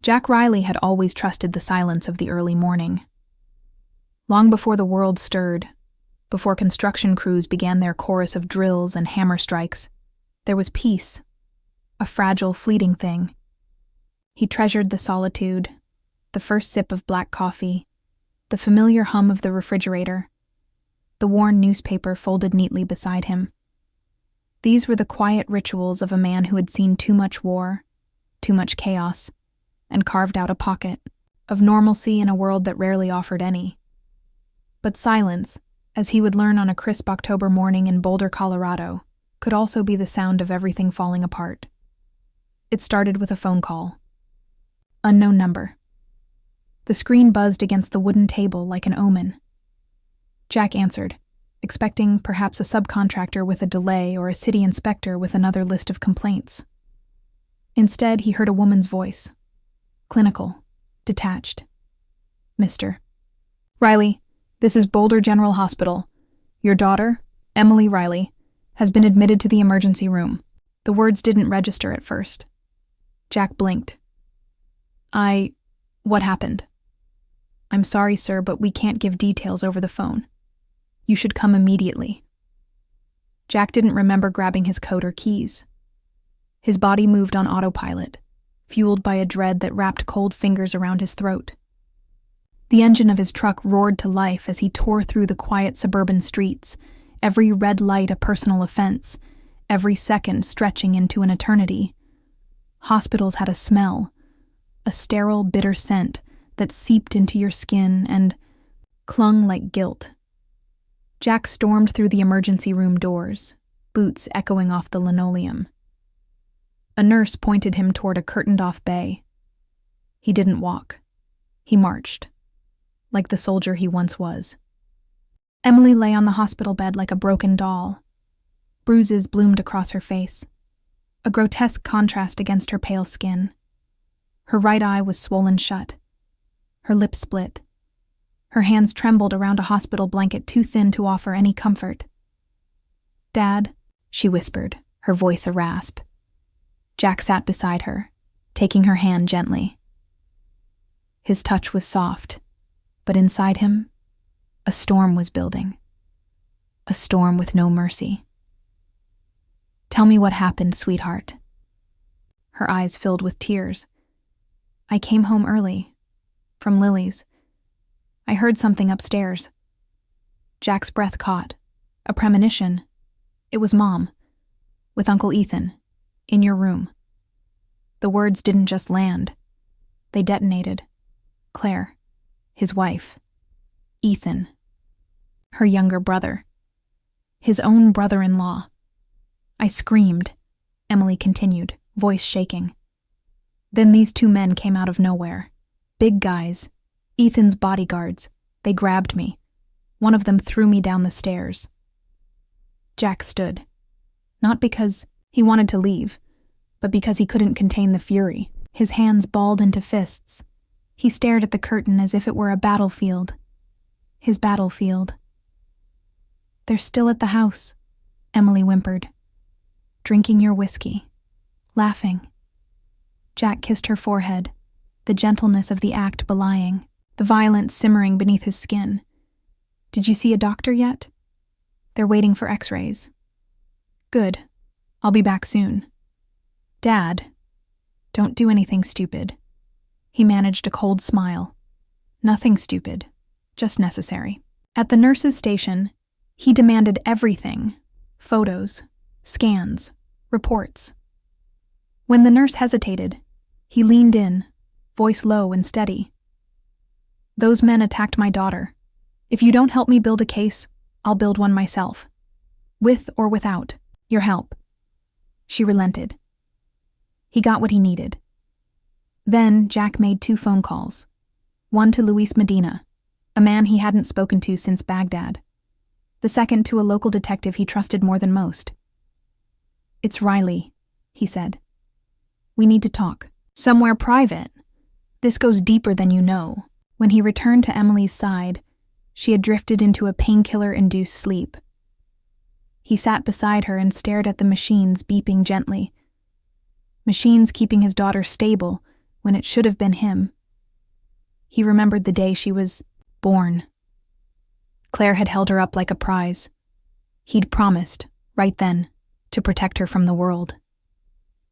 Jack Reilly had always trusted the silence of the early morning. Long before the world stirred, before construction crews began their chorus of drills and hammer strikes, there was peace, a fragile, fleeting thing. He treasured the solitude, the first sip of black coffee, the familiar hum of the refrigerator, the worn newspaper folded neatly beside him. These were the quiet rituals of a man who had seen too much war, too much chaos, and carved out a pocket of normalcy in a world that rarely offered any. But silence, as he would learn on a crisp October morning in Boulder, Colorado, could also be the sound of everything falling apart. It started with a phone call. Unknown number. The screen buzzed against the wooden table like an omen. Jack answered, expecting perhaps a subcontractor with a delay or a city inspector with another list of complaints. Instead, he heard a woman's voice. Clinical, detached. Mr. Reilly, this is Boulder General Hospital. Your daughter, Emily Reilly, has been admitted to the emergency room. The words didn't register at first. Jack blinked. What happened? I'm sorry, sir, but we can't give details over the phone. You should come immediately. Jack didn't remember grabbing his coat or keys. His body moved on autopilot, fueled by a dread that wrapped cold fingers around his throat. The engine of his truck roared to life as he tore through the quiet suburban streets, every red light a personal offense, every second stretching into an eternity. Hospitals had a smell, a sterile, bitter scent that seeped into your skin and clung like guilt. Jack stormed through the emergency room doors, boots echoing off the linoleum. A nurse pointed him toward a curtained-off bay. He didn't walk. He marched, like the soldier he once was. Emily lay on the hospital bed like a broken doll. Bruises bloomed across her face, a grotesque contrast against her pale skin. Her right eye was swollen shut. Her lips split. Her hands trembled around a hospital blanket too thin to offer any comfort. "Dad," she whispered, her voice a rasp. Jack sat beside her, taking her hand gently. His touch was soft, but inside him, a storm was building. A storm with no mercy. "Tell me what happened, sweetheart." Her eyes filled with tears. "I came home early, from Lily's. I heard something upstairs." Jack's breath caught. A premonition. It was Mom, with Uncle Ethan, in your room. The words didn't just land. They detonated. Claire, his wife. Ethan, her younger brother. His own brother-in-law. "I screamed," Emily continued, voice shaking. "Then these two men came out of nowhere. Big guys. Ethan's bodyguards. They grabbed me. One of them threw me down the stairs." Jack stood. Not because he wanted to leave, but because he couldn't contain the fury. His hands balled into fists. He stared at the curtain as if it were a battlefield. His battlefield. "They're still at the house," Emily whimpered. "Drinking your whiskey. Laughing." Jack kissed her forehead, the gentleness of the act belying, the violence simmering beneath his skin. "Did you see a doctor yet?" "They're waiting for x-rays." "Good. I'll be back soon." "Dad, don't do anything stupid." He managed a cold smile. "Nothing stupid, just necessary." At the nurse's station, he demanded everything: photos, scans, reports. When the nurse hesitated, he leaned in, voice low and steady. "Those men attacked my daughter. If you don't help me build a case, I'll build one myself. With or without your help." She relented. He got what he needed. Then Jack made 2 phone calls. One to Luis Medina, a man he hadn't spoken to since Baghdad. The second to a local detective he trusted more than most. "It's Reilly," he said. "We need to talk. Somewhere private. This goes deeper than you know." When he returned to Emily's side, she had drifted into a painkiller-induced sleep. He sat beside her and stared at the machines beeping gently. Machines keeping his daughter stable, when it should have been him. He remembered the day she was born. Claire had held her up like a prize. He'd promised, right then, to protect her from the world.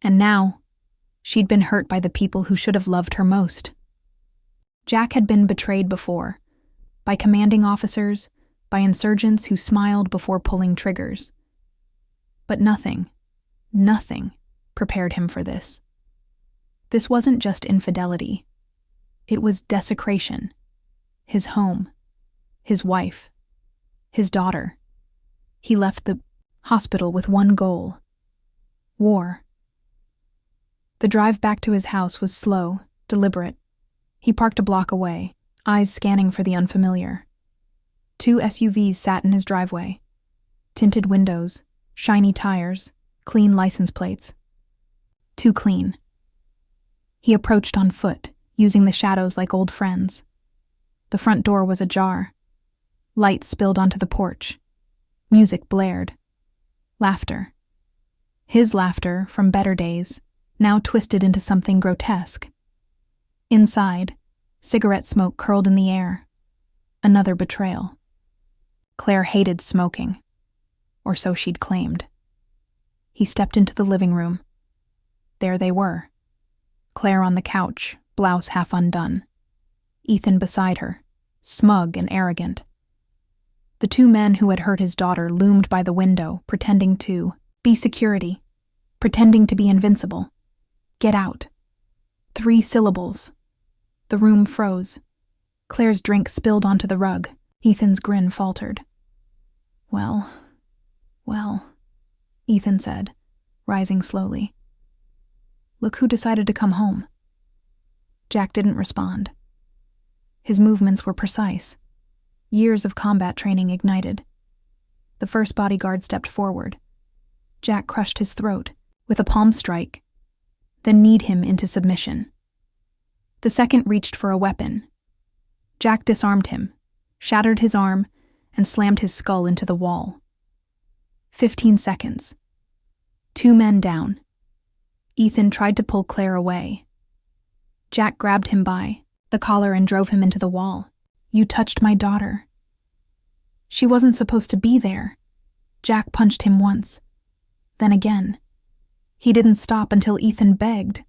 And now, she'd been hurt by the people who should have loved her most. Jack had been betrayed before, by commanding officers, by insurgents who smiled before pulling triggers. But nothing prepared him for this. This wasn't just infidelity. It was desecration. His home, his wife, his daughter. He left the hospital with one goal: war. The drive back to his house was slow, deliberate. He parked a block away, eyes scanning for the unfamiliar. 2 SUVs sat in his driveway. Tinted windows, shiny tires, clean license plates. Too clean. He approached on foot, using the shadows like old friends. The front door was ajar. Light spilled onto the porch. Music blared. Laughter. His laughter from better days, now twisted into something grotesque. Inside, cigarette smoke curled in the air. Another betrayal. Claire hated smoking, or so she'd claimed. He stepped into the living room. There they were. Claire on the couch, blouse half undone. Ethan beside her, smug and arrogant. The 2 men who had hurt his daughter loomed by the window, pretending to be security, pretending to be invincible. Get out. 3 syllables. The room froze. Claire's drink spilled onto the rug. Ethan's grin faltered. Well, Ethan said, rising slowly. Look who decided to come home. Jack didn't respond. His movements were precise. Years of combat training ignited. The first bodyguard stepped forward. Jack crushed his throat with a palm strike, then kneed him into submission. The second reached for a weapon. Jack disarmed him, shattered his arm, and slammed his skull into the wall. 15 seconds. 2 men down. Ethan tried to pull Claire away. Jack grabbed him by the collar and drove him into the wall. You touched my daughter. She wasn't supposed to be there. Jack punched him once. Then again. He didn't stop until Ethan begged.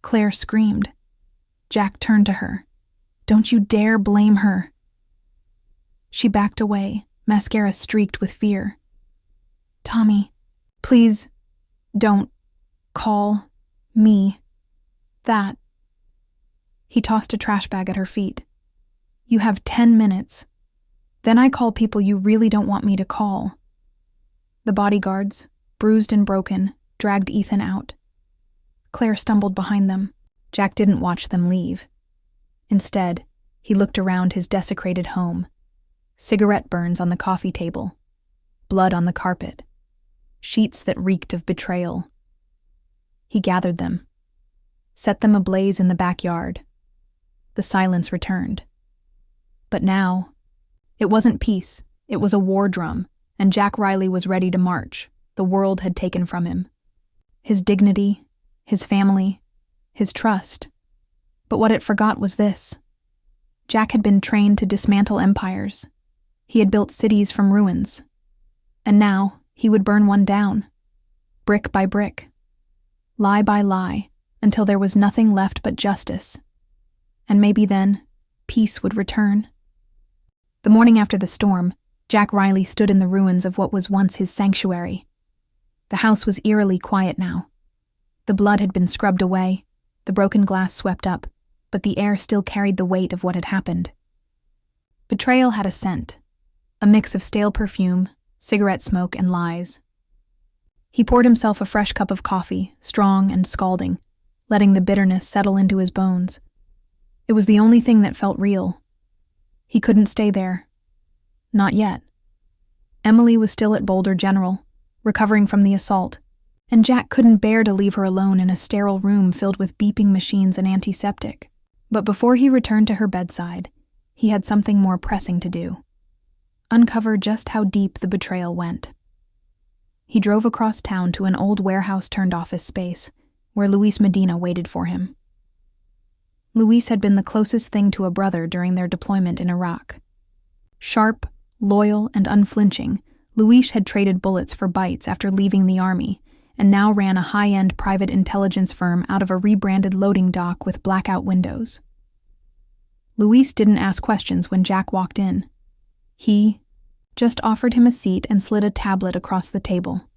Claire screamed. Jack turned to her. Don't you dare blame her. She backed away, mascara streaked with fear. Tommy, please don't call me that. He tossed a trash bag at her feet. You have 10 minutes. Then I call people you really don't want me to call. The bodyguards, bruised and broken, dragged Ethan out. Claire stumbled behind them. Jack didn't watch them leave. Instead, he looked around his desecrated home. Cigarette burns on the coffee table. Blood on the carpet. Sheets that reeked of betrayal. He gathered them. Set them ablaze in the backyard. The silence returned. But now, it wasn't peace, it was a war drum, and Jack Reilly was ready to march. The world had taken from him. His dignity, his family, his trust. But what it forgot was this. Jack had been trained to dismantle empires. He had built cities from ruins. And now, he would burn one down. Brick by brick. Lie by lie, until there was nothing left but justice. And maybe then, peace would return. The morning after the storm, Jack Reilly stood in the ruins of what was once his sanctuary. The house was eerily quiet now. The blood had been scrubbed away, the broken glass swept up, but the air still carried the weight of what had happened. Betrayal had a scent, a mix of stale perfume, cigarette smoke, and lies. He poured himself a fresh cup of coffee, strong and scalding, letting the bitterness settle into his bones. It was the only thing that felt real. He couldn't stay there. Not yet. Emily was still at Boulder General, recovering from the assault, and Jack couldn't bear to leave her alone in a sterile room filled with beeping machines and antiseptic. But before he returned to her bedside, he had something more pressing to do. Uncover just how deep the betrayal went. He drove across town to an old warehouse-turned-office space, where Luis Medina waited for him. Luis had been the closest thing to a brother during their deployment in Iraq. Sharp, loyal, and unflinching, Luis had traded bullets for bites after leaving the army, and now ran a high-end private intelligence firm out of a rebranded loading dock with blackout windows. Luis didn't ask questions when Jack walked in. He just offered him a seat and slid a tablet across the table.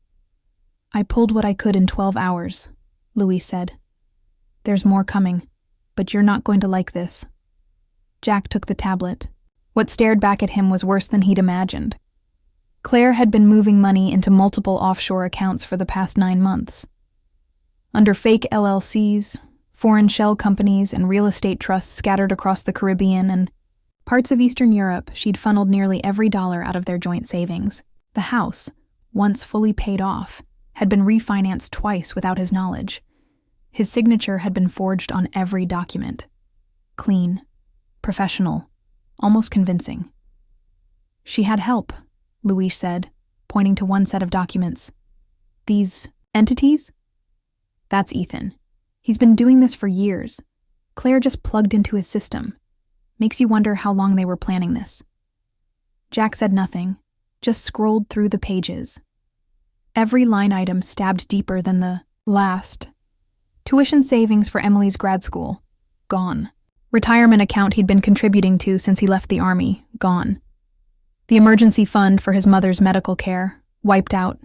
"I pulled what I could in 12 hours, Luis said. "There's more coming, but you're not going to like this." Jack took the tablet. What stared back at him was worse than he'd imagined. Claire had been moving money into multiple offshore accounts for the past 9 months. Under fake LLCs, foreign shell companies, and real estate trusts scattered across the Caribbean and parts of Eastern Europe, she'd funneled nearly every dollar out of their joint savings. The house, once fully paid off, had been refinanced twice without his knowledge. His signature had been forged on every document. Clean, professional, almost convincing. "She had help," Luis said, pointing to one set of documents. "These entities? That's Ethan. He's been doing this for years. Claire just plugged into his system. Makes you wonder how long they were planning this." Jack said nothing, just scrolled through the pages. Every line item stabbed deeper than the last. Tuition savings for Emily's grad school, gone. Retirement account he'd been contributing to since he left the army, gone. The emergency fund for his mother's medical care, wiped out.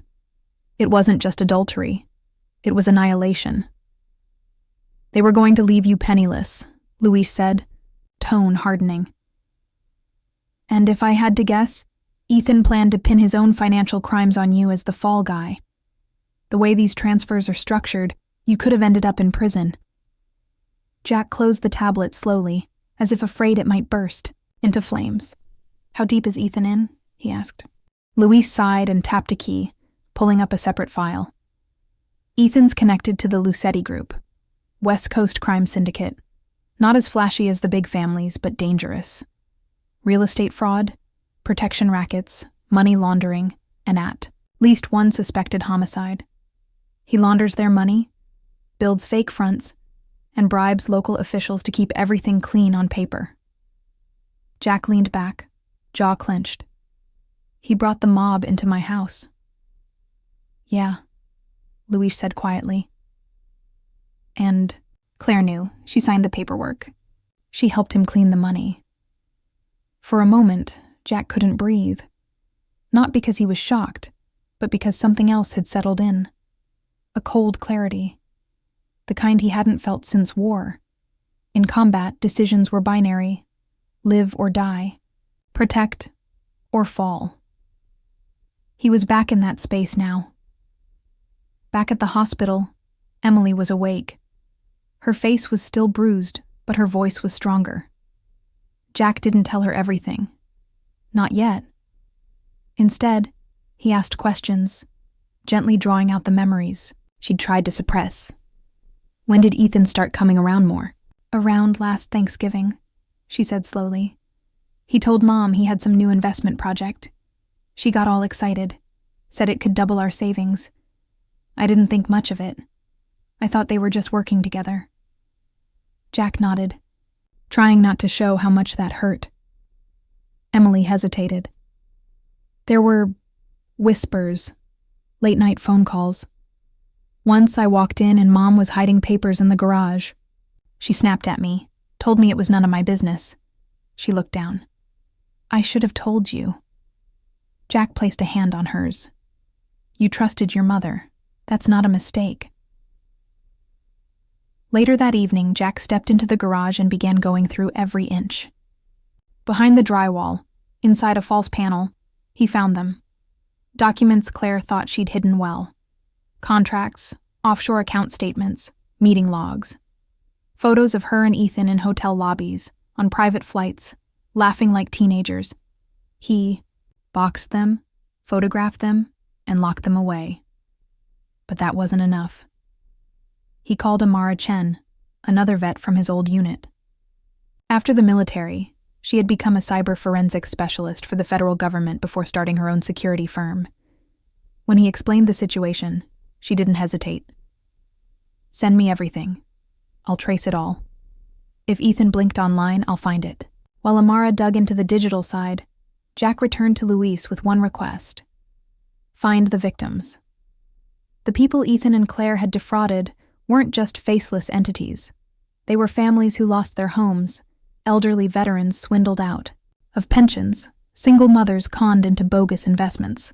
It wasn't just adultery. It was annihilation. "They were going to leave you penniless," Luis said, tone hardening. "And if I had to guess, Ethan planned to pin his own financial crimes on you as the fall guy. The way these transfers are structured, you could have ended up in prison." Jack closed the tablet slowly, as if afraid it might burst into flames. "How deep is Ethan in?" he asked. Luis sighed and tapped a key, pulling up a separate file. "Ethan's connected to the Lucetti Group, West Coast crime syndicate. Not as flashy as the big families, but dangerous. Real estate fraud, protection rackets, money laundering, and at least one suspected homicide. He launders their money, builds fake fronts, and bribes local officials to keep everything clean on paper." Jack leaned back, jaw clenched. "He brought the mob into my house." "Yeah," Luis said quietly. "And Claire knew. She signed the paperwork. She helped him clean the money." For a moment, Jack couldn't breathe. Not because he was shocked, but because something else had settled in. A cold clarity. The kind he hadn't felt since war. In combat, decisions were binary. Live or die. Protect or fall. He was back in that space now. Back at the hospital, Emily was awake. Her face was still bruised, but her voice was stronger. Jack didn't tell her everything. Not yet. Instead, he asked questions, gently drawing out the memories she'd tried to suppress. "When did Ethan start coming around more?" "Around last Thanksgiving," she said slowly. "He told Mom he had some new investment project. She got all excited, said it could double our savings. I didn't think much of it. I thought they were just working together." Jack nodded, trying not to show how much that hurt. Emily hesitated. "There were whispers, late-night phone calls. Once I walked in and Mom was hiding papers in the garage. She snapped at me, told me it was none of my business." She looked down. "I should have told you." Jack placed a hand on hers. "You trusted your mother. That's not a mistake." Later that evening, Jack stepped into the garage and began going through every inch. Behind the drywall, inside a false panel, he found them. Documents Claire thought she'd hidden well. Contracts, offshore account statements, meeting logs. Photos of her and Ethan in hotel lobbies, on private flights, laughing like teenagers. He boxed them, photographed them, and locked them away. But that wasn't enough. He called Amara Chen, another vet from his old unit. After the military, she had become a cyber forensics specialist for the federal government before starting her own security firm. When he explained the situation, she didn't hesitate. "Send me everything. I'll trace it all." If Ethan blinked online, I'll find it. While Amara dug into the digital side, Jack returned to Luis with one request. Find the victims. The people Ethan and Claire had defrauded weren't just faceless entities. They were families who lost their homes, elderly veterans swindled out of pensions, single mothers conned into bogus investments.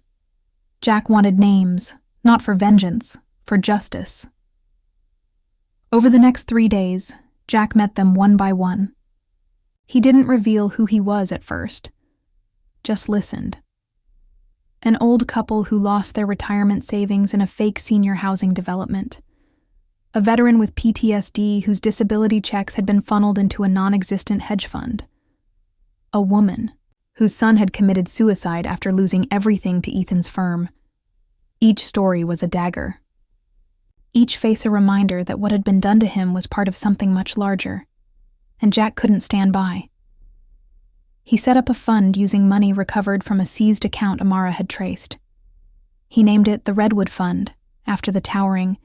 Jack wanted names, not for vengeance, for justice. Over the next 3 days, Jack met them one by one. He didn't reveal who he was at first, just listened. An old couple who lost their retirement savings in a fake senior housing development. A veteran with PTSD whose disability checks had been funneled into a non-existent hedge fund. A woman whose son had committed suicide after losing everything to Ethan's firm. Each story was a dagger. Each face a reminder that what had been done to him was part of something much larger, and Jack couldn't stand by. He set up a fund using money recovered from a seized account Amara had traced. He named it the Redwood Fund, after the towering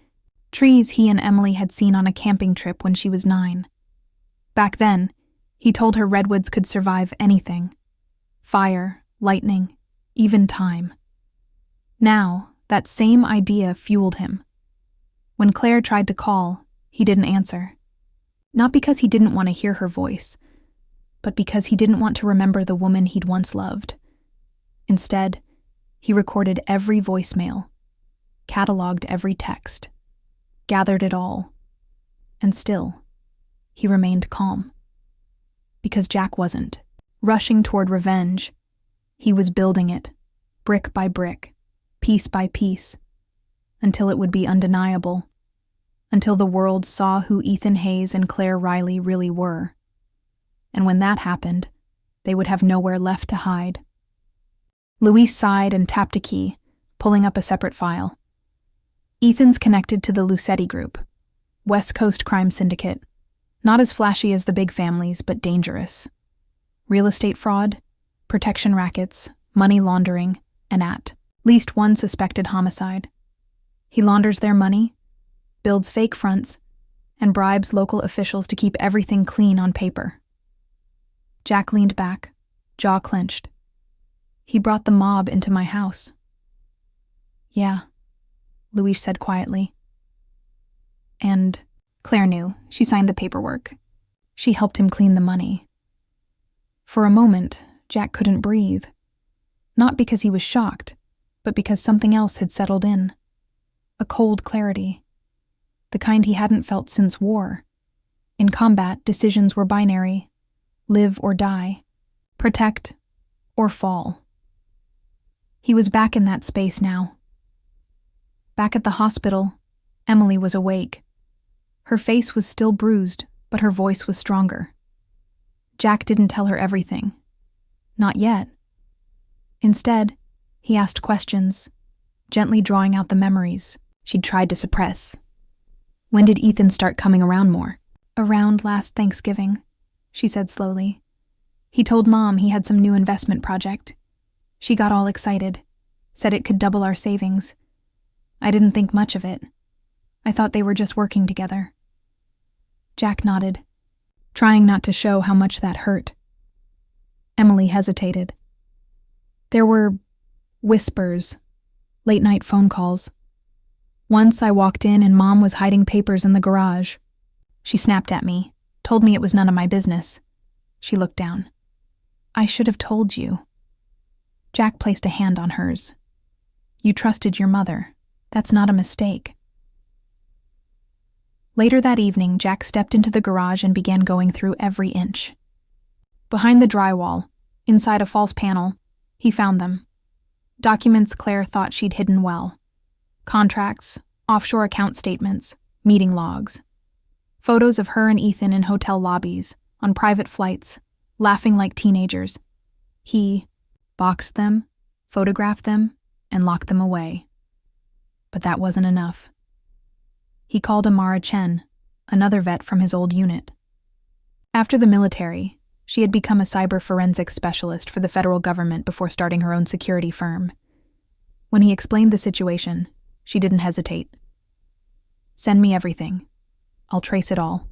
trees he and Emily had seen on a camping trip when she was 9. Back then, he told her redwoods could survive anything. Fire, lightning, even time. Now, that same idea fueled him. When Claire tried to call, he didn't answer. Not because he didn't want to hear her voice, but because he didn't want to remember the woman he'd once loved. Instead, he recorded every voicemail, cataloged every text, gathered it all, and still, he remained calm. Because Jack wasn't rushing toward revenge. He was building it, brick by brick, piece by piece, until it would be undeniable, until the world saw who Ethan Hayes and Claire Reilly really were. And when that happened, they would have nowhere left to hide. Luis sighed and tapped a key, pulling up a separate file. Ethan's connected to the Lucetti Group, West Coast crime syndicate, not as flashy as the big families, but dangerous. Real estate fraud, protection rackets, money laundering, and at least one suspected homicide. He launders their money, builds fake fronts, and bribes local officials to keep everything clean on paper. Jack leaned back, jaw clenched. He brought the mob into my house. Yeah, Luis said quietly. And Claire knew. She signed the paperwork. She helped him clean the money. For a moment, Jack couldn't breathe. Not because he was shocked, but because something else had settled in. A cold clarity. The kind he hadn't felt since war. In combat, decisions were binary. Live or die. Protect or fall. He was back in that space now. Back at the hospital, Emily was awake. Her face was still bruised, but her voice was stronger. Jack didn't tell her everything. Not yet. Instead, he asked questions, gently drawing out the memories she'd tried to suppress. When did Ethan start coming around more? Around last Thanksgiving, she said slowly. He told Mom he had some new investment project. She got all excited, said it could double our savings. I didn't think much of it. I thought they were just working together. Jack nodded, trying not to show how much that hurt. Emily hesitated. There were whispers, late-night phone calls. Once I walked in and Mom was hiding papers in the garage. She snapped at me, told me it was none of my business. She looked down. I should have told you. Jack placed a hand on hers. You trusted your mother. That's not a mistake. Later that evening, Jack stepped into the garage and began going through every inch. Behind the drywall, inside a false panel, he found them. Documents Claire thought she'd hidden well. Contracts, offshore account statements, meeting logs. Photos of her and Ethan in hotel lobbies, on private flights, laughing like teenagers. He boxed them, photographed them, and locked them away. But that wasn't enough. He called Amara Chen, another vet from his old unit. After the military, she had become a cyber forensics specialist for the federal government before starting her own security firm. When he explained the situation, she didn't hesitate. Send me everything. I'll trace it all.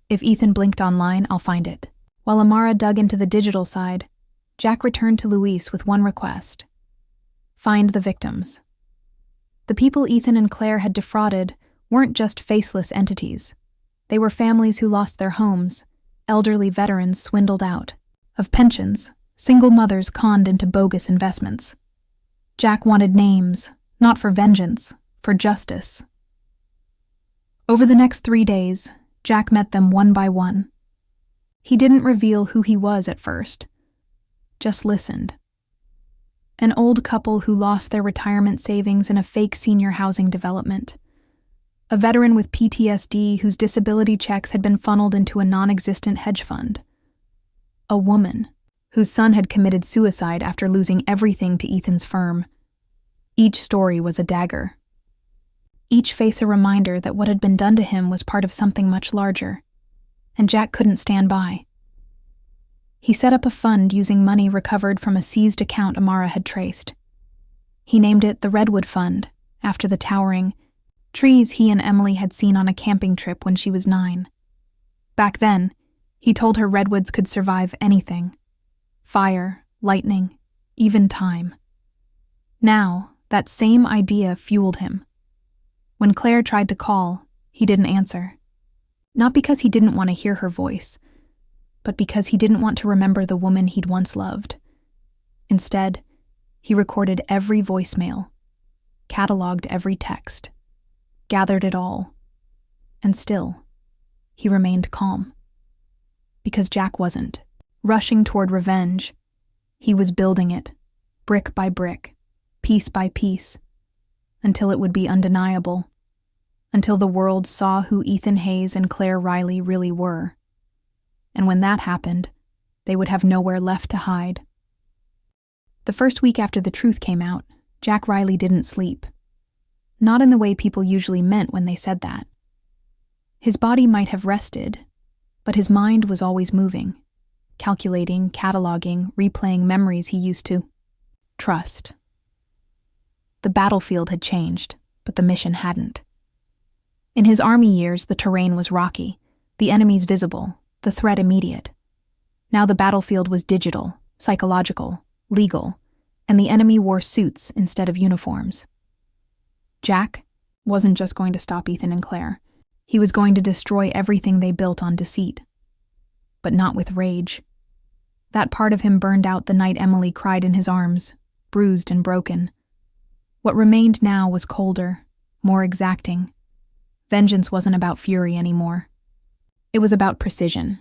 If Ethan blinked online, I'll find it. While Amara dug into the digital side, Jack returned to Luis with one request: find the victims. The people Ethan and Claire had defrauded weren't just faceless entities. They were families who lost their homes, elderly veterans swindled out of pensions, single mothers conned into bogus investments. Jack wanted names, not for vengeance, for justice. Over the next 3 days, Jack met them one by one. He didn't reveal who he was at first, just listened. An old couple who lost their retirement savings in a fake senior housing development. A veteran with PTSD whose disability checks had been funneled into a non-existent hedge fund. A woman whose son had committed suicide after losing everything to Ethan's firm. Each story was a dagger. Each face a reminder that what had been done to him was part of something much larger, and Jack couldn't stand by. He set up a fund using money recovered from a seized account Amara had traced. He named it the Redwood Fund, after the towering trees he and Emily had seen on a camping trip when she was 9. Back then, he told her redwoods could survive anything: fire, lightning, even time. Now, that same idea fueled him. When Claire tried to call, he didn't answer. Not because he didn't want to hear her voice, but because he didn't want to remember the woman he'd once loved. Instead, he recorded every voicemail, cataloged every text, gathered it all. And still, he remained calm. Because Jack wasn't rushing toward revenge. He was building it, brick by brick, piece by piece, until it would be undeniable, until the world saw who Ethan Hayes and Claire Reilly really were. And when that happened, they would have nowhere left to hide. The first week after the truth came out, Jack Reilly didn't sleep. Not in the way people usually meant when they said that. His body might have rested, but his mind was always moving, calculating, cataloging, replaying memories he used to trust. The battlefield had changed, but the mission hadn't. In his army years, the terrain was rocky, the enemies visible, the threat immediate. Now the battlefield was digital, psychological, legal, and the enemy wore suits instead of uniforms. Jack wasn't just going to stop Ethan and Claire. He was going to destroy everything they built on deceit. But not with rage. That part of him burned out the night Emily cried in his arms, bruised and broken. What remained now was colder, more exacting. Vengeance wasn't about fury anymore. It was about precision.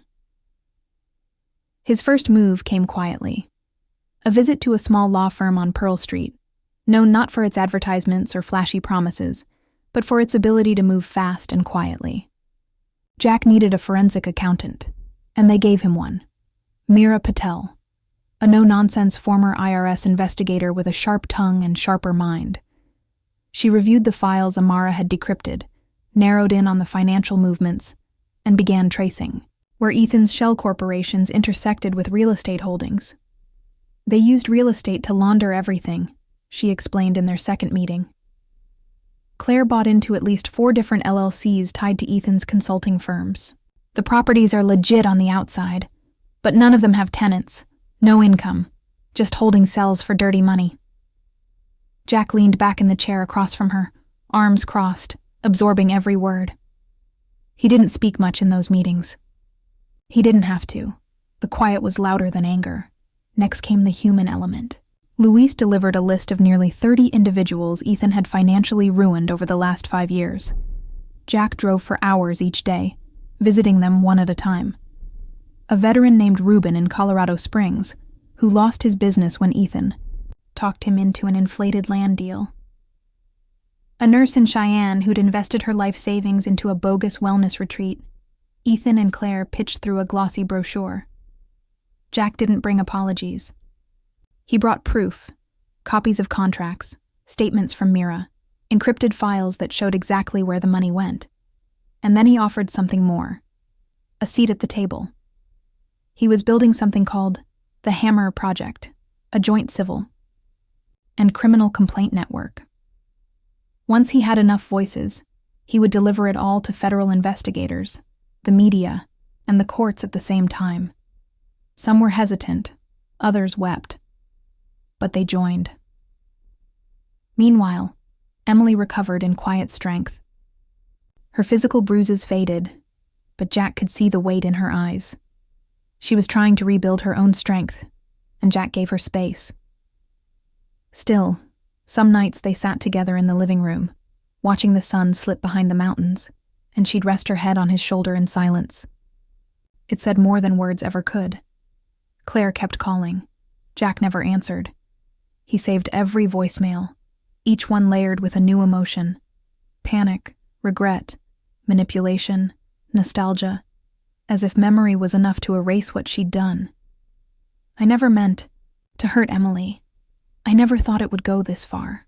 His first move came quietly. A visit to a small law firm on Pearl Street, known not for its advertisements or flashy promises, but for its ability to move fast and quietly. Jack needed a forensic accountant, and they gave him one. Meera Patel, a no-nonsense former IRS investigator with a sharp tongue and sharper mind. She reviewed the files Amara had decrypted, narrowed in on the financial movements, and began tracing, where Ethan's shell corporations intersected with real estate holdings. They used real estate to launder everything, she explained in their second meeting. Claire bought into at least 4 different LLCs tied to Ethan's consulting firms. The properties are legit on the outside, but none of them have tenants, no income, just holding cells for dirty money. Jack leaned back in the chair across from her, arms crossed, absorbing every word. He didn't speak much in those meetings. He didn't have to. The quiet was louder than anger. Next came the human element. Luis delivered a list of nearly 30 individuals Ethan had financially ruined over the last 5 years. Jack drove for hours each day, visiting them one at a time. A veteran named Ruben in Colorado Springs, who lost his business when Ethan talked him into an inflated land deal. A nurse in Cheyenne who'd invested her life savings into a bogus wellness retreat. Ethan and Claire pitched through a glossy brochure. Jack didn't bring apologies. He brought proof, copies of contracts, statements from Meera, encrypted files that showed exactly where the money went. And then he offered something more, a seat at the table. He was building something called the Hammer Project, a joint civil and criminal complaint network. Once he had enough voices, he would deliver it all to federal investigators, the media, and the courts at the same time. Some were hesitant, others wept. But they joined. Meanwhile, Emily recovered in quiet strength. Her physical bruises faded, but Jack could see the weight in her eyes. She was trying to rebuild her own strength, and Jack gave her space. Still, some nights they sat together in the living room, watching the sun slip behind the mountains, and she'd rest her head on his shoulder in silence. It said more than words ever could. Claire kept calling. Jack never answered. He saved every voicemail, each one layered with a new emotion: panic, regret, manipulation, nostalgia, as if memory was enough to erase what she'd done. I never meant to hurt Emily. I never thought it would go this far.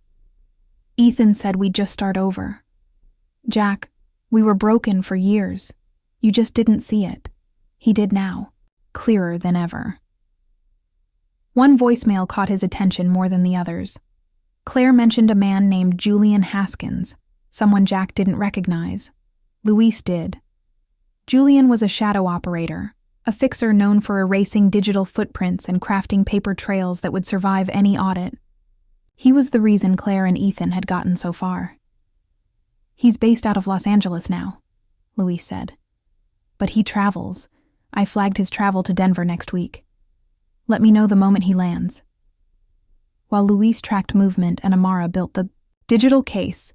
Ethan said we'd just start over. Jack, we were broken for years. You just didn't see it. He did now, clearer than ever. One voicemail caught his attention more than the others. Claire mentioned a man named Julian Haskins, someone Jack didn't recognize. Luis did. Julian was a shadow operator, a fixer known for erasing digital footprints and crafting paper trails that would survive any audit. He was the reason Claire and Ethan had gotten so far. He's based out of Los Angeles now, Luis said. But he travels. I flagged his travel to Denver next week. Let me know the moment he lands. While Luis tracked movement and Amara built the digital case,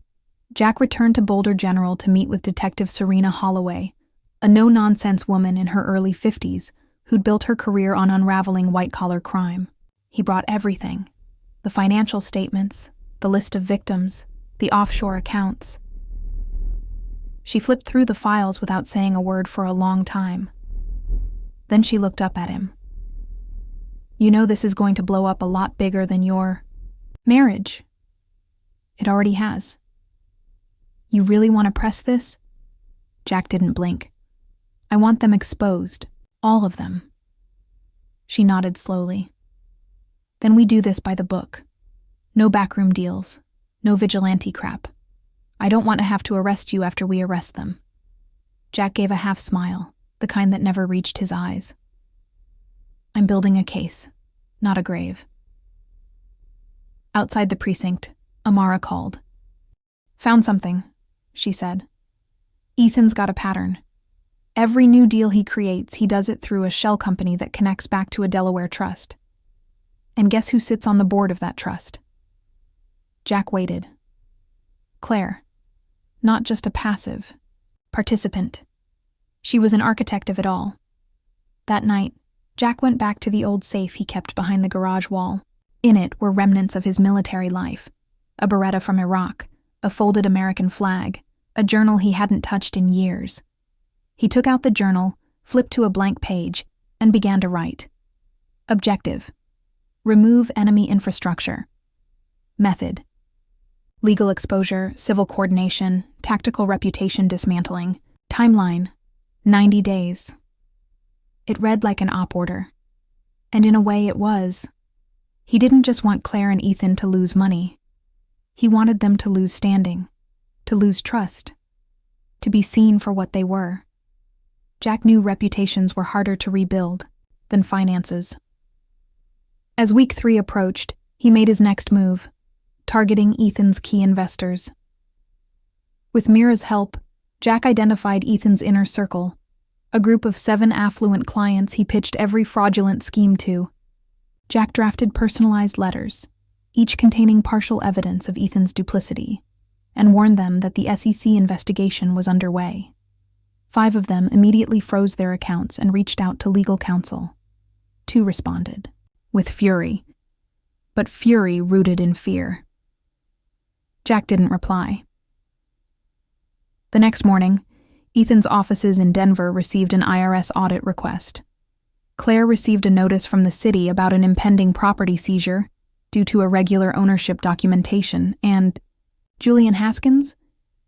Jack returned to Boulder General to meet with Detective Serena Holloway, a no-nonsense woman in her early 50s who'd built her career on unraveling white-collar crime. He brought everything: the financial statements, the list of victims, the offshore accounts. She flipped through the files without saying a word for a long time. Then she looked up at him. You know this is going to blow up a lot bigger than your marriage. It already has. You really want to press this? Jack didn't blink. I want them exposed, all of them. She nodded slowly. Then we do this by the book. No backroom deals, no vigilante crap. I don't want to have to arrest you after we arrest them. Jack gave a half smile, the kind that never reached his eyes. I'm building a case, not a grave. Outside the precinct, Amara called. Found something, she said. Ethan's got a pattern. Every new deal he creates, he does it through a shell company that connects back to a Delaware trust. And guess who sits on the board of that trust? Jack waited. Claire. Not just a passive participant. She was an architect of it all. That night, Jack went back to the old safe he kept behind the garage wall. In it were remnants of his military life: a Beretta from Iraq, a folded American flag, a journal he hadn't touched in years. He took out the journal, flipped to a blank page, and began to write. Objective: remove enemy infrastructure. Method: legal exposure, civil coordination, tactical reputation dismantling. Timeline: 90 days. It read like an op order. And in a way it was. He didn't just want Claire and Ethan to lose money. He wanted them to lose standing, to lose trust, to be seen for what they were. Jack knew reputations were harder to rebuild than finances. As week 3 approached, he made his next move, targeting Ethan's key investors. With Mira's help, Jack identified Ethan's inner circle, a group of 7 affluent clients he pitched every fraudulent scheme to. Jack drafted personalized letters, each containing partial evidence of Ethan's duplicity, and warned them that the SEC investigation was underway. 5 of them immediately froze their accounts and reached out to legal counsel. 2 responded, with fury, but fury rooted in fear. Jack didn't reply. The next morning, Ethan's offices in Denver received an IRS audit request. Claire received a notice from the city about an impending property seizure due to irregular ownership documentation, and Julian Haskins?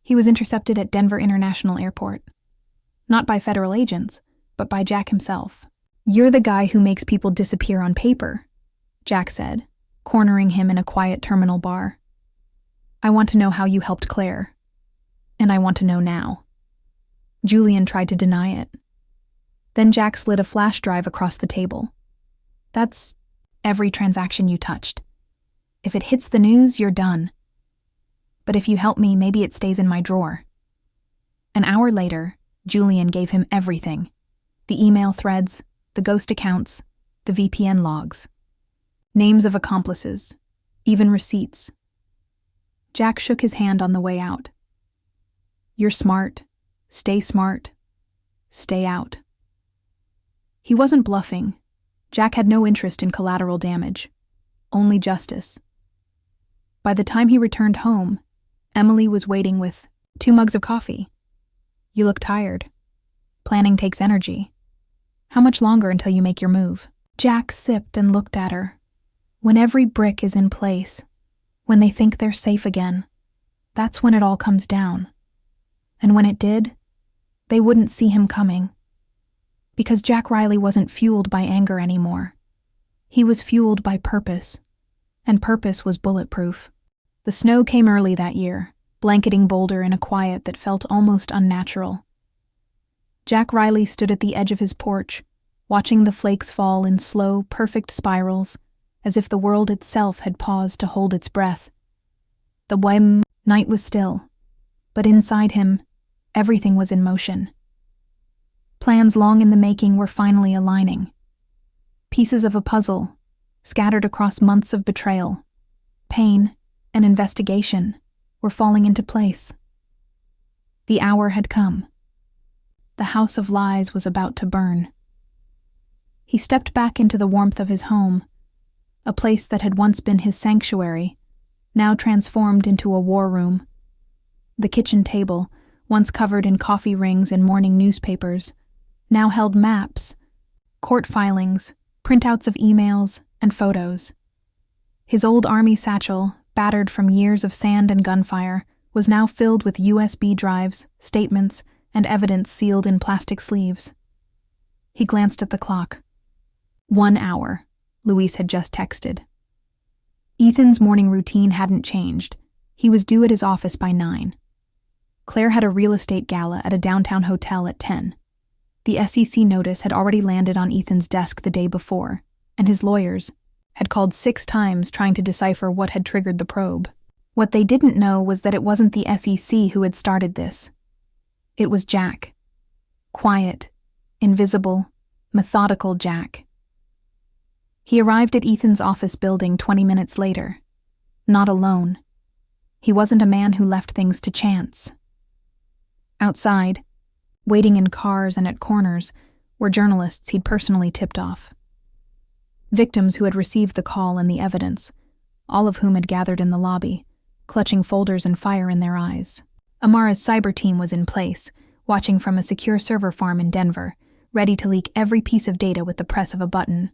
He was intercepted at Denver International Airport. Not by federal agents, but by Jack himself. You're the guy who makes people disappear on paper, Jack said, cornering him in a quiet terminal bar. I want to know how you helped Claire. And I want to know now. Julian tried to deny it. Then Jack slid a flash drive across the table. That's every transaction you touched. If it hits the news, you're done. But if you help me, maybe it stays in my drawer. An hour later, Julian gave him everything. The email threads, the ghost accounts, the VPN logs. Names of accomplices, even receipts. Jack shook his hand on the way out. You're smart. Stay smart. Stay out. He wasn't bluffing. Jack had no interest in collateral damage. Only justice. By the time he returned home, Emily was waiting with 2 mugs of coffee. You look tired. Planning takes energy. How much longer until you make your move? Jack sipped and looked at her. When every brick is in place, when they think they're safe again, that's when it all comes down. And when it did, they wouldn't see him coming. Because Jack Reilly wasn't fueled by anger anymore. He was fueled by purpose, and purpose was bulletproof. The snow came early that year, blanketing Boulder in a quiet that felt almost unnatural. Jack Reilly stood at the edge of his porch, watching the flakes fall in slow, perfect spirals, as if the world itself had paused to hold its breath. The night was still, but inside him, everything was in motion. Plans long in the making were finally aligning. Pieces of a puzzle, scattered across months of betrayal, pain, and investigation, were falling into place. The hour had come. The house of lies was about to burn. He stepped back into the warmth of his home, a place that had once been his sanctuary, now transformed into a war room. The kitchen table, once covered in coffee rings and morning newspapers, now held maps, court filings, printouts of emails, and photos. His old army satchel, battered from years of sand and gunfire, was now filled with USB drives, statements, and evidence sealed in plastic sleeves. He glanced at the clock. 1 hour, Luis had just texted. Ethan's morning routine hadn't changed. He was due at his office by 9. Claire had a real estate gala at a downtown hotel at 10. The SEC notice had already landed on Ethan's desk the day before, and his lawyers had called 6 times trying to decipher what had triggered the probe. What they didn't know was that it wasn't the SEC who had started this. It was Jack. Quiet, invisible, methodical Jack. He arrived at Ethan's office building 20 minutes later. Not alone. He wasn't a man who left things to chance. Outside, waiting in cars and at corners, were journalists he'd personally tipped off. Victims who had received the call and the evidence, all of whom had gathered in the lobby, clutching folders and fire in their eyes. Amara's cyber team was in place, watching from a secure server farm in Denver, ready to leak every piece of data with the press of a button.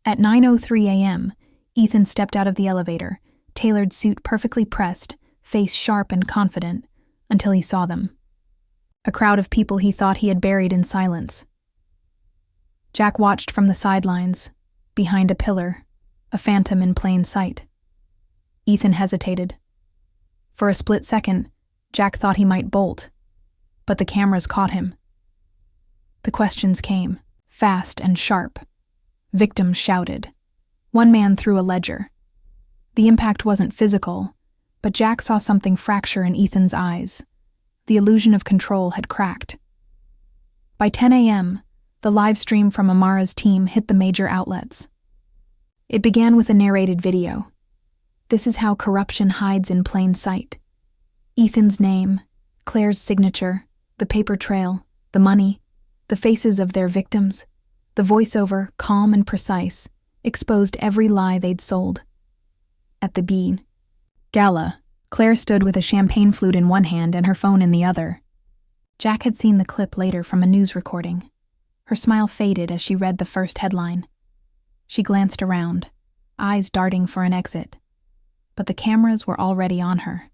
At 9:03 a.m., Ethan stepped out of the elevator, tailored suit perfectly pressed, face sharp and confident, until he saw them. A crowd of people he thought he had buried in silence. Jack watched from the sidelines, behind a pillar, a phantom in plain sight. Ethan hesitated. For a split second, Jack thought he might bolt, but the cameras caught him. The questions came, fast and sharp. Victims shouted. One man threw a ledger. The impact wasn't physical, but Jack saw something fracture in Ethan's eyes. The illusion of control had cracked. By 10 a.m., the live stream from Amara's team hit the major outlets. It began with a narrated video. This is how corruption hides in plain sight. Ethan's name, Claire's signature, the paper trail, the money, the faces of their victims. The voiceover, calm and precise, exposed every lie they'd sold. At the gala, Claire stood with a champagne flute in one hand and her phone in the other. Jack had seen the clip later from a news recording. Her smile faded as she read the first headline. She glanced around, eyes darting for an exit. But the cameras were already on her.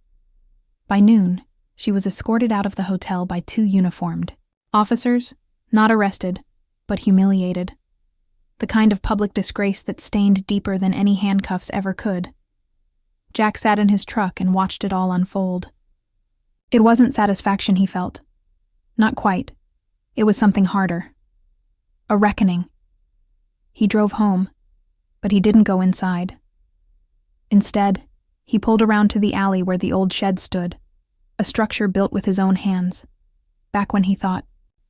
By noon, she was escorted out of the hotel by 2 uniformed officers, not arrested, but humiliated. The kind of public disgrace that stained deeper than any handcuffs ever could. Jack sat in his truck and watched it all unfold. It wasn't satisfaction he felt. Not quite. It was something harder. A reckoning. He drove home, but he didn't go inside. Instead, he pulled around to the alley where the old shed stood, a structure built with his own hands, back when he thought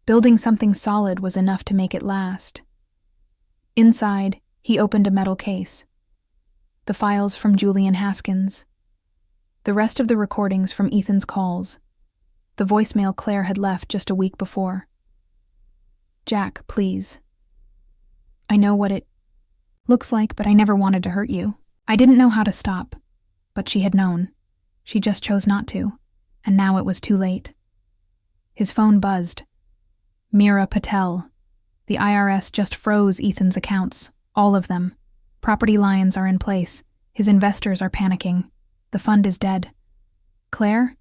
building something solid was enough to make it last. Inside, he opened a metal case. The files from Julian Haskins. The rest of the recordings from Ethan's calls. The voicemail Claire had left just a week before. "Jack, please. I know what it looks like, but I never wanted to hurt you. I didn't know how to stop, but she had known. She just chose not to, and now it was too late." His phone buzzed. Meera Patel. The IRS just froze Ethan's accounts, all of them. Property liens are in place. His investors are panicking. The fund is dead. Claire?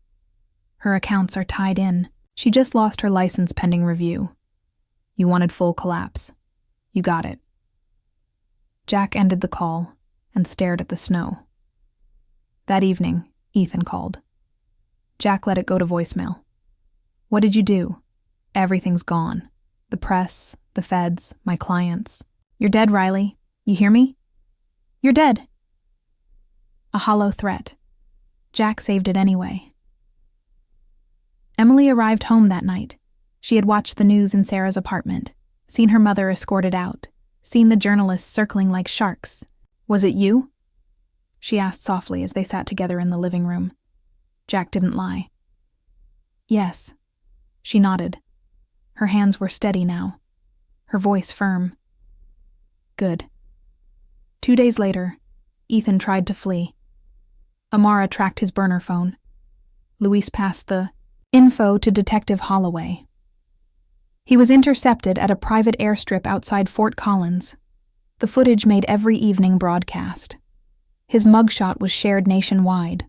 Her accounts are tied in. She just lost her license pending review. You wanted full collapse. You got it. Jack ended the call and stared at the snow. That evening, Ethan called. Jack let it go to voicemail. "What did you do?" "Everything's gone. The press, the feds, my clients." "You're dead, Reilly. You hear me? You're dead." A hollow threat. Jack saved it anyway. Emily arrived home that night. She had watched the news in Sarah's apartment, seen her mother escorted out, seen the journalists circling like sharks. "Was it you?" she asked softly as they sat together in the living room. Jack didn't lie. "Yes." She nodded. Her hands were steady now, her voice firm. "Good." 2 days later, Ethan tried to flee. Amara tracked his burner phone. Luis passed the info to Detective Holloway. He was intercepted at a private airstrip outside Fort Collins. The footage made every evening broadcast. His mugshot was shared nationwide.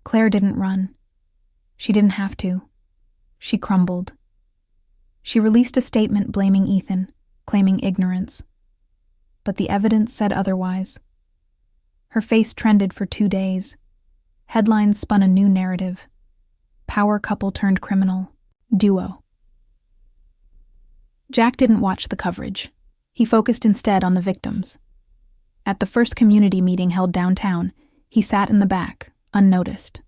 Claire didn't run. She didn't have to. She crumbled. She released a statement blaming Ethan, claiming ignorance. But the evidence said otherwise. Her face trended for 2 days. Headlines spun a new narrative. Power couple turned criminal. Duo. Jack didn't watch the coverage. He focused instead on the victims. At the first community meeting held downtown, he sat in the back, unnoticed.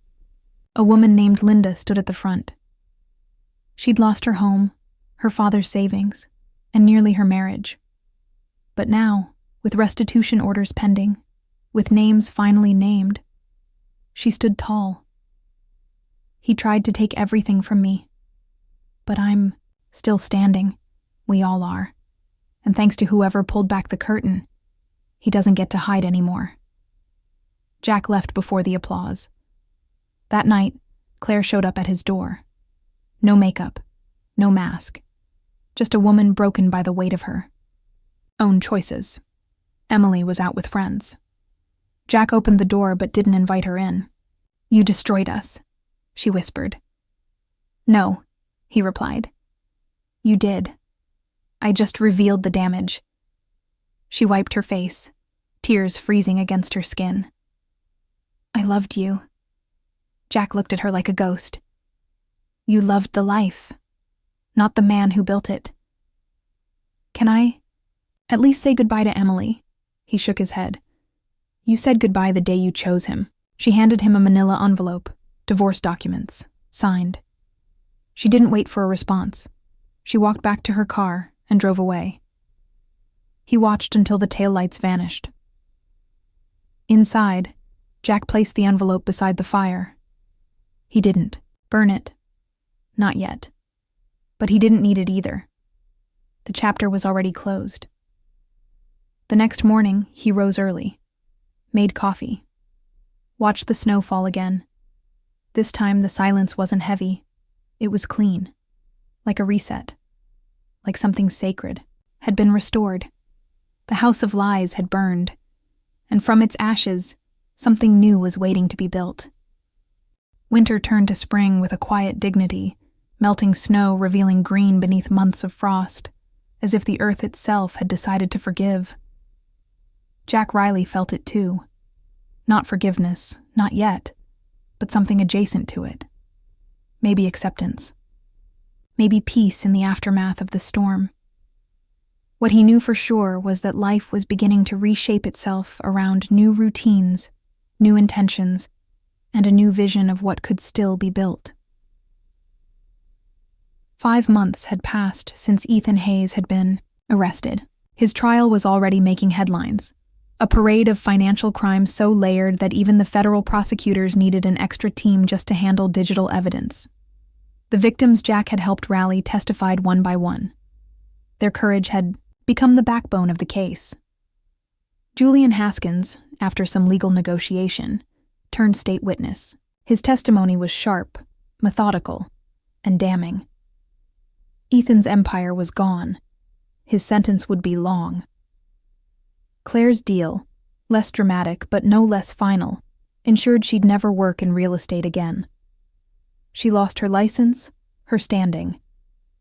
A woman named Linda stood at the front. She'd lost her home, her father's savings, and nearly her marriage. But now, with restitution orders pending, with names finally named, she stood tall. "He tried to take everything from me. But I'm still standing. We all are. And thanks to whoever pulled back the curtain, he doesn't get to hide anymore." Jack left before the applause. That night, Claire showed up at his door. No makeup, no mask. Just a woman broken by the weight of her own choices. Emily was out with friends. Jack opened the door but didn't invite her in. "You destroyed us," she whispered. "No," he replied. "You did. I just revealed the damage." She wiped her face, tears freezing against her skin. "I loved you." Jack looked at her like a ghost. "You loved the life, not the man who built it." "Can I at least say goodbye to Emily?" He shook his head. "You said goodbye the day you chose him." She handed him a manila envelope, divorce documents, signed. She didn't wait for a response. She walked back to her car and drove away. He watched until the taillights vanished. Inside, Jack placed the envelope beside the fire. He didn't burn it. Not yet. But he didn't need it either. The chapter was already closed. The next morning, he rose early, made coffee, watched the snow fall again. This time, the silence wasn't heavy. It was clean, like a reset, like something sacred had been restored. The house of lies had burned, and from its ashes, something new was waiting to be built. Winter turned to spring with a quiet dignity, melting snow revealing green beneath months of frost, as if the earth itself had decided to forgive. Jack Reilly felt it too. Not forgiveness, not yet, but something adjacent to it. Maybe acceptance. Maybe peace in the aftermath of the storm. What he knew for sure was that life was beginning to reshape itself around new routines, new intentions, and a new vision of what could still be built. 5 months had passed since Ethan Hayes had been arrested. His trial was already making headlines, a parade of financial crimes so layered that even the federal prosecutors needed an extra team just to handle digital evidence. The victims Jack had helped rally testified one by one. Their courage had become the backbone of the case. Julian Haskins, after some legal negotiation, turned state witness. His testimony was sharp, methodical, and damning. Ethan's empire was gone. His sentence would be long. Claire's deal, less dramatic but no less final, ensured she'd never work in real estate again. She lost her license, her standing,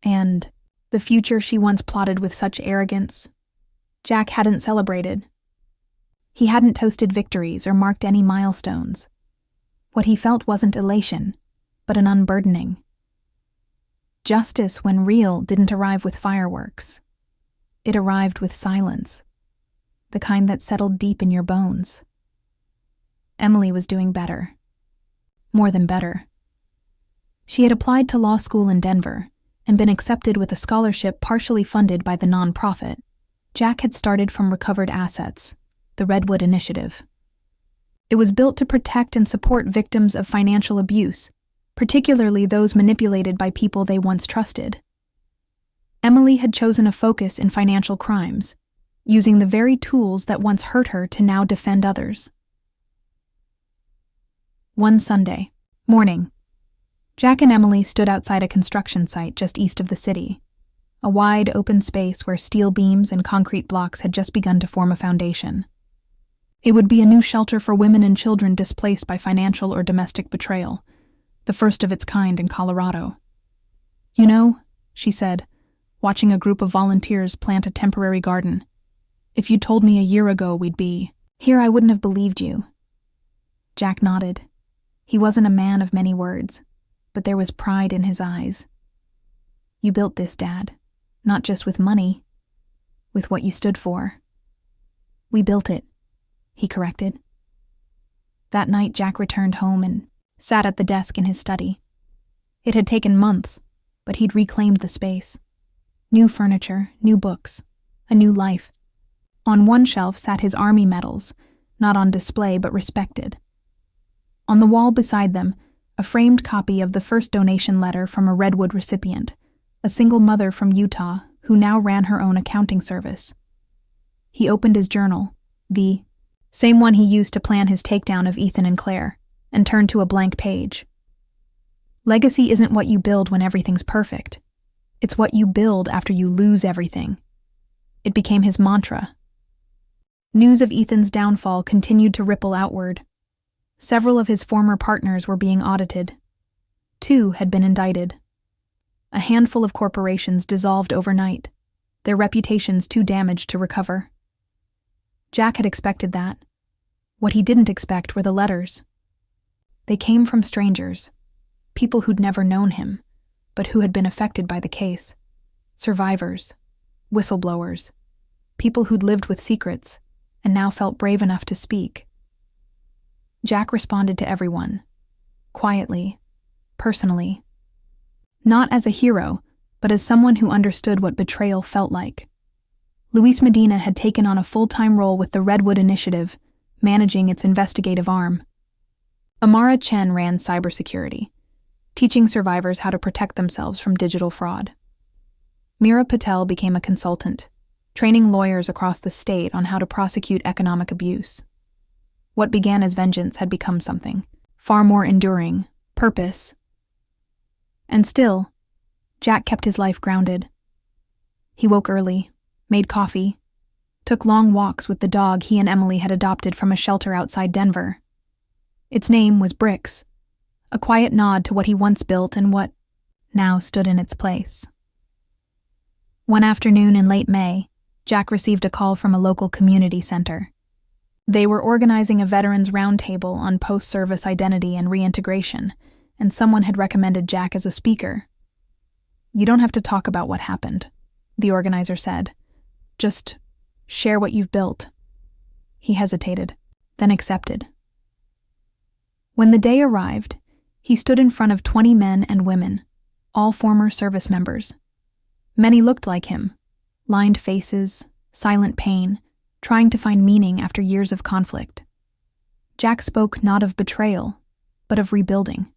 and the future she once plotted with such arrogance. Jack hadn't celebrated. He hadn't toasted victories or marked any milestones. What he felt wasn't elation, but an unburdening. Justice, when real, didn't arrive with fireworks. It arrived with silence, the kind that settled deep in your bones. Emily was doing better. More than better. She had applied to law school in Denver and been accepted with a scholarship partially funded by the nonprofit. Jack had started from recovered assets, the Redwood Initiative. It was built to protect and support victims of financial abuse, particularly those manipulated by people they once trusted. Emily had chosen a focus in financial crimes, using the very tools that once hurt her to now defend others. One Sunday morning, Jack and Emily stood outside a construction site just east of the city, a wide open space where steel beams and concrete blocks had just begun to form a foundation. It would be a new shelter for women and children displaced by financial or domestic betrayal, the first of its kind in Colorado. "You know," she said, watching a group of volunteers plant a temporary garden, "if you'd told me a year ago we'd be here, I wouldn't have believed you." Jack nodded. He wasn't a man of many words, but there was pride in his eyes. "You built this, Dad, not just with money, with what you stood for." "We built it," he corrected. That night, Jack returned home and sat at the desk in his study. It had taken months, but he'd reclaimed the space. New furniture, new books, a new life. On one shelf sat his Army medals, not on display but respected. On the wall beside them, a framed copy of the first donation letter from a Redwood recipient, a single mother from Utah who now ran her own accounting service. He opened his journal, the same one he used to plan his takedown of Ethan and Claire, and turned to a blank page. Legacy isn't what you build when everything's perfect. It's what you build after you lose everything. It became his mantra. News of Ethan's downfall continued to ripple outward. Several of his former partners were being audited. 2 had been indicted. A handful of corporations dissolved overnight, their reputations too damaged to recover. Jack had expected that. What he didn't expect were the letters. They came from strangers, people who'd never known him, but who had been affected by the case. Survivors, whistleblowers, people who'd lived with secrets and now felt brave enough to speak. Jack responded to everyone, quietly, personally. Not as a hero, but as someone who understood what betrayal felt like. Luis Medina had taken on a full-time role with the Redwood Initiative, managing its investigative arm. Amara Chen ran cybersecurity, teaching survivors how to protect themselves from digital fraud. Meera Patel became a consultant, training lawyers across the state on how to prosecute economic abuse. What began as vengeance had become something far more enduring, purpose. And still, Jack kept his life grounded. He woke early, made coffee, took long walks with the dog he and Emily had adopted from a shelter outside Denver. Its name was Bricks, a quiet nod to what he once built and what now stood in its place. One afternoon in late May, Jack received a call from a local community center. They were organizing a veterans roundtable on post-service identity and reintegration, and someone had recommended Jack as a speaker. "You don't have to talk about what happened," the organizer said. Just share what you've built." He hesitated, then accepted. When the day arrived, he stood in front of 20 men and women, all former service members. Many looked like him, lined faces, silent pain, trying to find meaning after years of conflict. Jack spoke not of betrayal, but of rebuilding.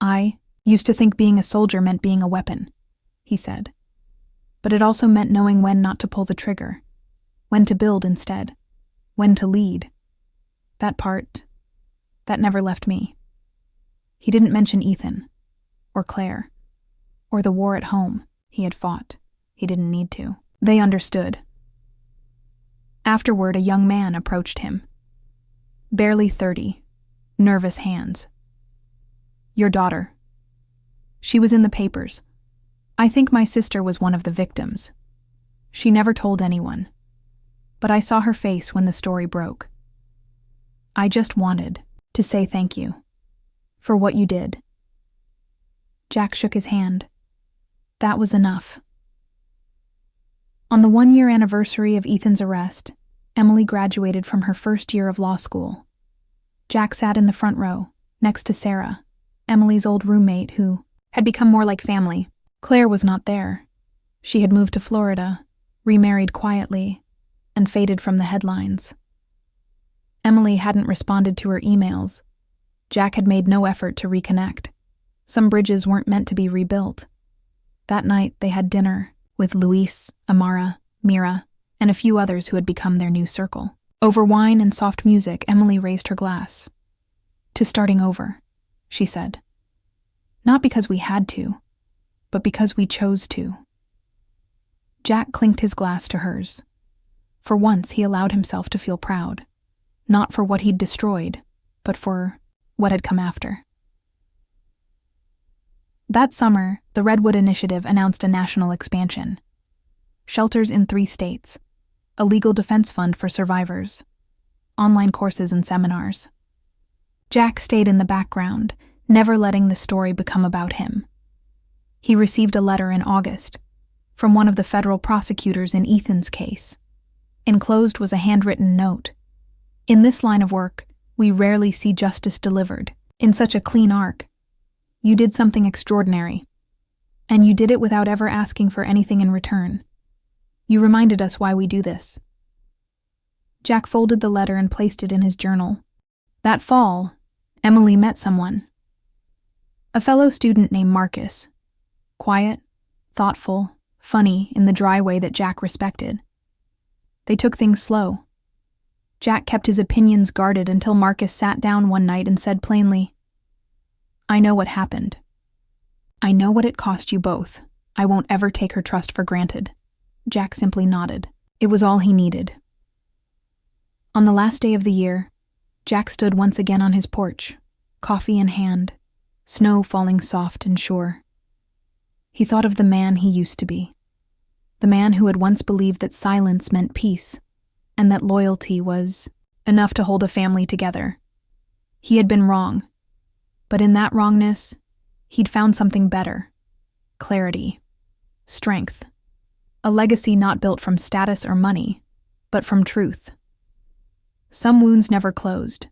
"I used to think being a soldier meant being a weapon," he said. "But it also meant knowing when not to pull the trigger, when to build instead, when to lead. That part, that never left me." He didn't mention Ethan, or Claire, or the war at home he had fought. He didn't need to. They understood. Afterward, a young man approached him. Barely 30, nervous hands. "Your daughter. She was in the papers. I think my sister was one of the victims. She never told anyone, but I saw her face when the story broke. I just wanted to say thank you for what you did." Jack shook his hand. That was enough. On the 1-year anniversary of Ethan's arrest, Emily graduated from her first year of law school. Jack sat in the front row, next to Sarah, Emily's old roommate who had become more like family. Claire was not there. She had moved to Florida, remarried quietly, and faded from the headlines. Emily hadn't responded to her emails. Jack had made no effort to reconnect. Some bridges weren't meant to be rebuilt. That night, they had dinner with Luis, Amara, Mira, and a few others who had become their new circle. Over wine and soft music, Emily raised her glass. "To starting over," she said. "Not because we had to, but because we chose to." Jack clinked his glass to hers. For once, he allowed himself to feel proud, not for what he'd destroyed, but for what had come after. That summer, the Redwood Initiative announced a national expansion. Shelters in 3 states, a legal defense fund for survivors, online courses and seminars. Jack stayed in the background, never letting the story become about him. He received a letter in August from one of the federal prosecutors in Ethan's case. Enclosed was a handwritten note. "In this line of work, we rarely see justice delivered in such a clean arc. You did something extraordinary, and you did it without ever asking for anything in return. You reminded us why we do this." Jack folded the letter and placed it in his journal. That fall, Emily met someone. A fellow student named Marcus. Quiet, thoughtful, funny in the dry way that Jack respected. They took things slow. Jack kept his opinions guarded until Marcus sat down one night and said plainly, "I know what happened. I know what it cost you both. I won't ever take her trust for granted." Jack simply nodded. It was all he needed. On the last day of the year, Jack stood once again on his porch, coffee in hand, snow falling soft and sure. He thought of the man he used to be, the man who had once believed that silence meant peace, and that loyalty was enough to hold a family together. He had been wrong, but in that wrongness, he'd found something better: clarity, strength, a legacy not built from status or money, but from truth. Some wounds never closed.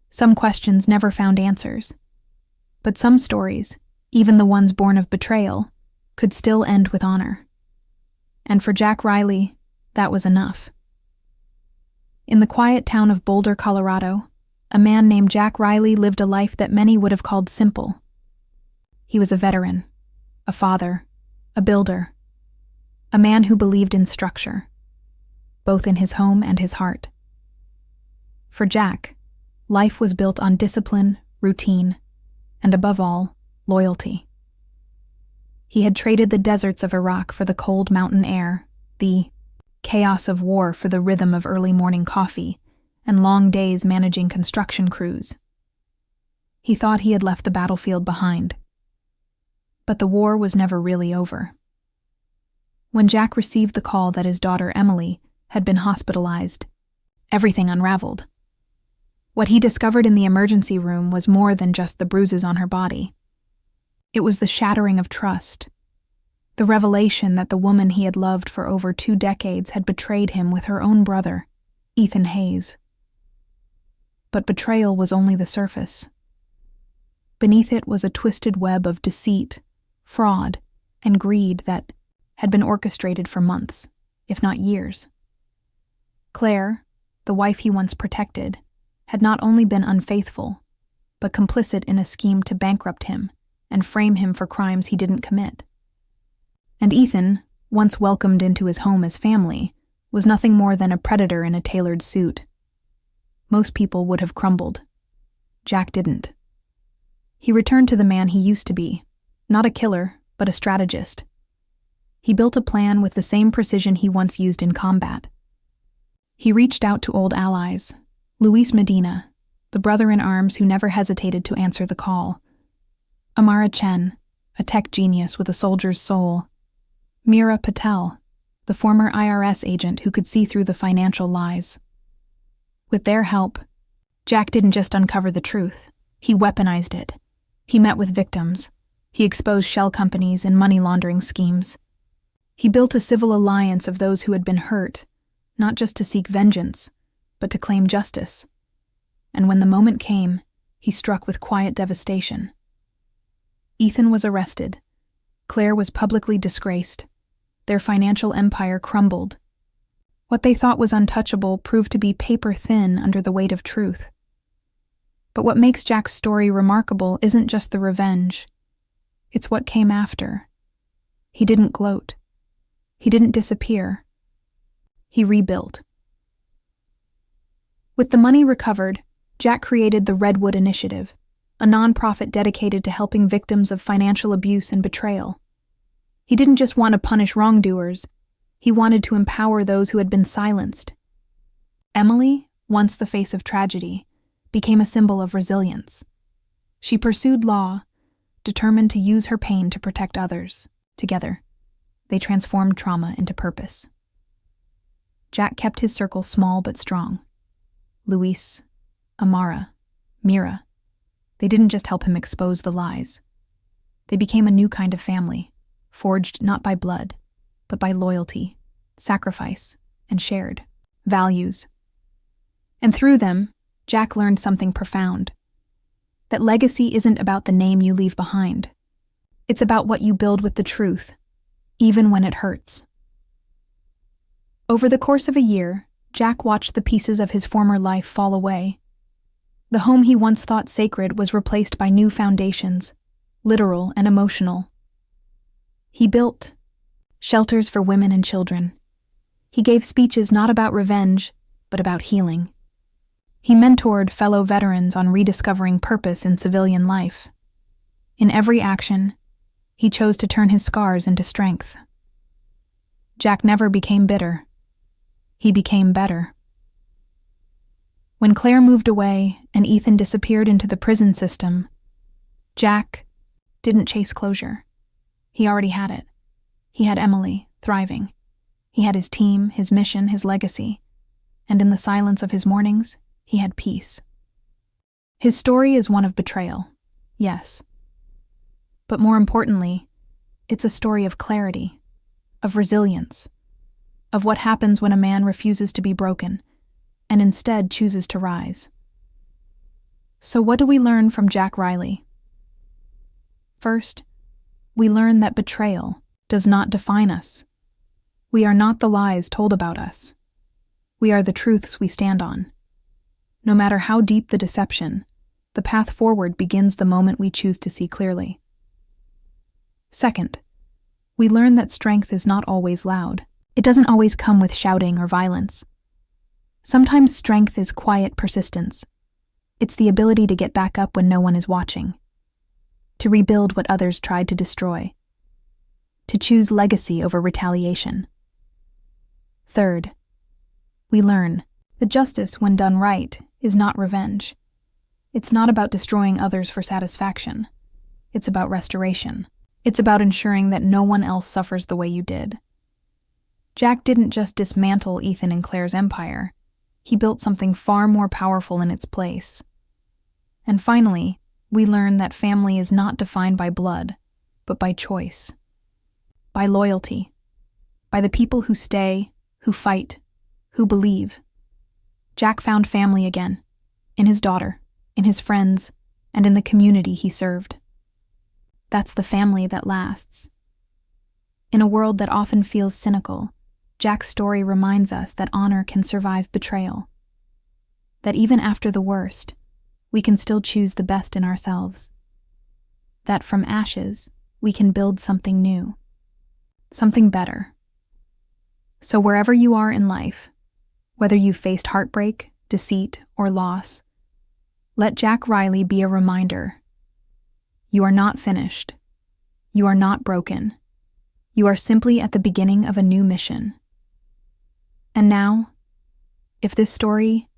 Some questions never found answers. But some stories, even the ones born of betrayal, could still end with honor. And for Jack Reilly, that was enough. In the quiet town of Boulder, Colorado, a man named Jack Reilly lived a life that many would have called simple. He was a veteran, a father, a builder, a man who believed in structure, both in his home and his heart. For Jack, life was built on discipline, routine, and above all, loyalty. He had traded the deserts of Iraq for the cold mountain air, the chaos of war for the rhythm of early morning coffee, and long days managing construction crews. He thought he had left the battlefield behind. But the war was never really over. When Jack received the call that his daughter Emily had been hospitalized, everything unraveled. What he discovered in the emergency room was more than just the bruises on her body. It was the shattering of trust, The revelation that the woman he had loved for over 2 decades had betrayed him with her own brother, Ethan Hayes. But betrayal was only the surface. Beneath it was a twisted web of deceit, fraud, and greed that had been orchestrated for months, if not years. Claire, the wife he once protected, had not only been unfaithful, but complicit in a scheme to bankrupt him and frame him for crimes he didn't commit. And Ethan, once welcomed into his home as family, was nothing more than a predator in a tailored suit. Most people would have crumbled. Jack didn't. He returned to the man he used to be, not a killer, but a strategist. He built a plan with the same precision he once used in combat. He reached out to old allies, Luis Medina, the brother-in-arms who never hesitated to answer the call, Amara Chen, a tech genius with a soldier's soul, Meera Patel, the former IRS agent who could see through the financial lies. With their help, Jack didn't just uncover the truth, he weaponized it. He met with victims. He exposed shell companies and money laundering schemes. He built a civil alliance of those who had been hurt, not just to seek vengeance, but to claim justice. And when the moment came, he struck with quiet devastation. Ethan was arrested. Claire was publicly disgraced. Their financial empire crumbled. What they thought was untouchable proved to be paper-thin under the weight of truth. But what makes Jack's story remarkable isn't just the revenge. It's what came after. He didn't gloat. He didn't disappear. He rebuilt. With the money recovered, Jack created the Redwood Initiative, a nonprofit dedicated to helping victims of financial abuse and betrayal. He didn't just want to punish wrongdoers, he wanted to empower those who had been silenced. Emily, once the face of tragedy, became a symbol of resilience. She pursued law, determined to use her pain to protect others. Together, they transformed trauma into purpose. Jack kept his circle small but strong. Luis, Amara, Meera. They didn't just help him expose the lies. They became a new kind of family, forged not by blood, but by loyalty, sacrifice, and shared values. And through them, Jack learned something profound. That legacy isn't about the name you leave behind. It's about what you build with the truth, even when it hurts. Over the course of a year, Jack watched the pieces of his former life fall away. The home he once thought sacred was replaced by new foundations, literal and emotional. He built shelters for women and children. He gave speeches not about revenge, but about healing. He mentored fellow veterans on rediscovering purpose in civilian life. In every action, he chose to turn his scars into strength. Jack never became bitter. He became better. When Claire moved away and Ethan disappeared into the prison system, Jack didn't chase closure. He already had it. He had Emily, thriving. He had his team, his mission, his legacy. And in the silence of his mornings, he had peace. His story is one of betrayal, yes. But more importantly, it's a story of clarity, of resilience, of what happens when a man refuses to be broken and instead chooses to rise. So what do we learn from Jack Reilly? First, we learn that betrayal does not define us. We are not the lies told about us. We are the truths we stand on. No matter how deep the deception, the path forward begins the moment we choose to see clearly. Second, we learn that strength is not always loud. It doesn't always come with shouting or violence. Sometimes strength is quiet persistence. It's the ability to get back up when no one is watching, to rebuild what others tried to destroy, to choose legacy over retaliation. Third, we learn that justice, when done right, is not revenge. It's not about destroying others for satisfaction. It's about restoration. It's about ensuring that no one else suffers the way you did. Jack didn't just dismantle Ethan and Claire's empire. He built something far more powerful in its place. And finally, we learn that family is not defined by blood, but by choice. by loyalty, by the people who stay, who fight, who believe. Jack found family again, in his daughter, in his friends, and in the community he served. That's the family that lasts. In a world that often feels cynical, Jack's story reminds us that honor can survive betrayal. That even after the worst, we can still choose the best in ourselves. That from ashes, we can build something new, something better. So wherever you are in life, whether you've faced heartbreak, deceit, or loss, let Jack Reilly be a reminder. You are not finished. You are not broken. You are simply at the beginning of a new mission. And now, if this story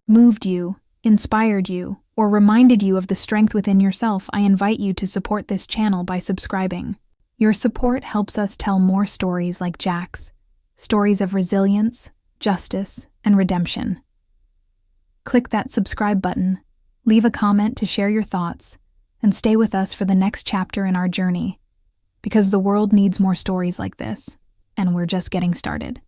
moved you, inspired you, or reminded you of the strength within yourself, I invite you to support this channel by subscribing. Your support helps us tell more stories like Jack's, stories of resilience, justice, and redemption. Click that subscribe button, leave a comment to share your thoughts, and stay with us for the next chapter in our journey, because the world needs more stories like this, and we're just getting started.